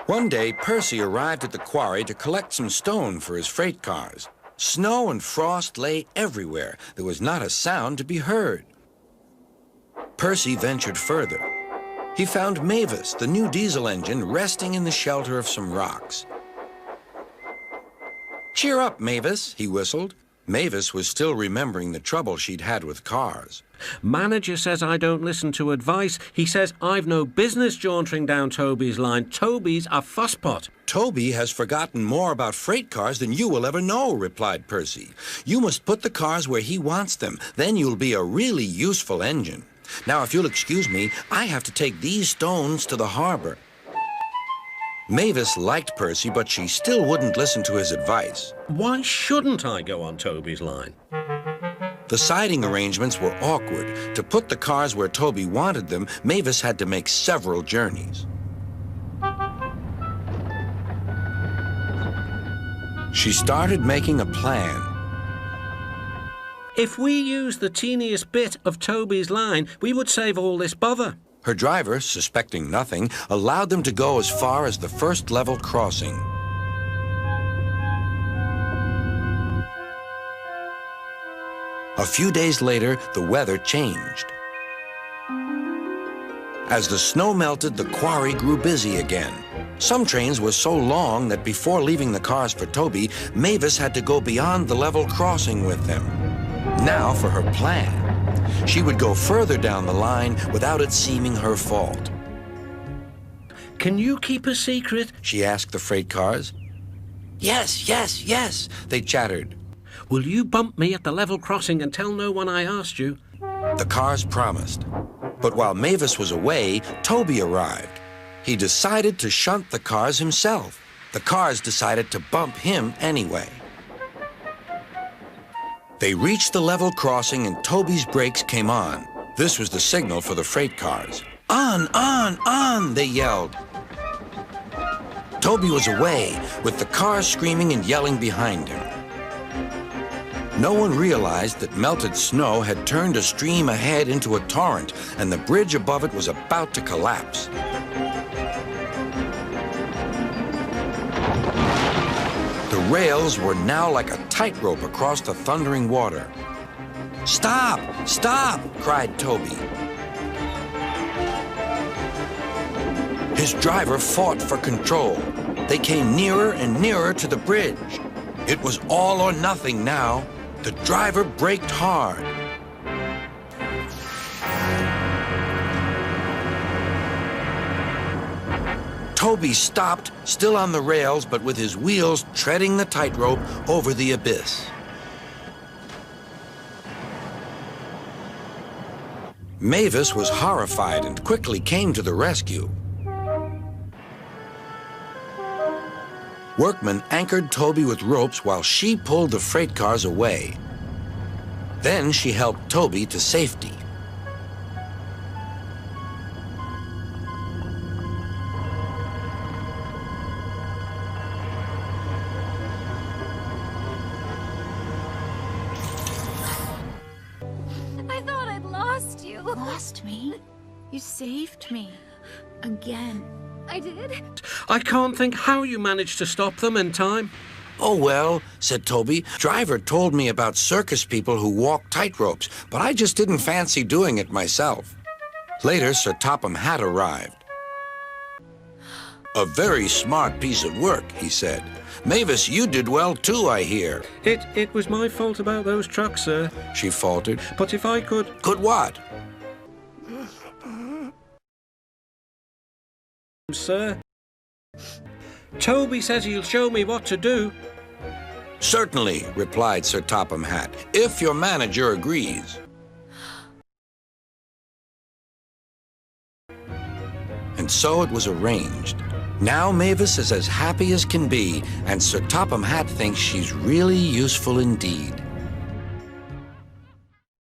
One day, Percy arrived at the quarry to collect some stone for his freight cars. Snow and frost lay everywhere. There was not a sound to be heard. Percy ventured further. He found Mavis, the new diesel engine, resting in the shelter of some rocks. "Cheer up, Mavis," he whistled. Mavis was still remembering the trouble she'd had with cars. "Manager says I don't listen to advice. He says I've no business jauntering down Toby's line. Toby's a fusspot." "Toby has forgotten more about freight cars than you will ever know," replied Percy. "You must put the cars where he wants them. Then you'll be a really useful engine. Now, if you'll excuse me, I have to take these stones to the harbor." Mavis liked Percy, but she still wouldn't listen to his advice. "Why shouldn't I go on Toby's line?" The siding arrangements were awkward. To put the cars where Toby wanted them, Mavis had to make several journeys. She started making a plan. "If we used the teeniest bit of Toby's line, we would save all this bother." Her driver, suspecting nothing, allowed them to go as far as the first level crossing. A few days later, the weather changed. As the snow melted, the quarry grew busy again. Some trains were so long that before leaving the cars for Toby, Mavis had to go beyond the level crossing with them. Now for her plan. She would go further down the line without it seeming her fault. "Can you keep a secret?" she asked the freight cars. "Yes, yes, yes," they chattered. "Will you bump me at the level crossing and tell no one I asked you?" The cars promised. But while Mavis was away, Toby arrived. He decided to shunt the cars himself. The cars decided to bump him anyway. They reached the level crossing and Toby's brakes came on. This was the signal for the freight cars. "On, on, on," they yelled. Toby was away, with the cars screaming and yelling behind him. No one realized that melted snow had turned a stream ahead into a torrent, and the bridge above it was about to collapse. The rails were now like a tightrope across the thundering water. "Stop! Stop!" cried Toby. His driver fought for control. They came nearer and nearer to the bridge. It was all or nothing now. The driver braked hard. Toby stopped, still on the rails, but with his wheels treading the tightrope over the abyss. Mavis was horrified and quickly came to the rescue. Workmen anchored Toby with ropes while she pulled the freight cars away. Then she helped Toby to safety. I thought I'd lost you. Lost me? You saved me. Again. I did? "I can't think how you managed to stop them in time." "Oh, well," said Toby. "Driver told me about circus people who walk tightropes, but I just didn't fancy doing it myself." Later, Sir Topham Hatt arrived. "A very smart piece of work," he said. "Mavis, you did well too, I hear." It was my fault about those trucks, sir. She faltered. But if I could..." "Could what?" "Sir, Toby says he'll show me what to do." "Certainly," replied Sir Topham Hatt, "if your manager agrees." And so it was arranged. Now Mavis is as happy as can be, and Sir Topham Hatt thinks she's really useful indeed.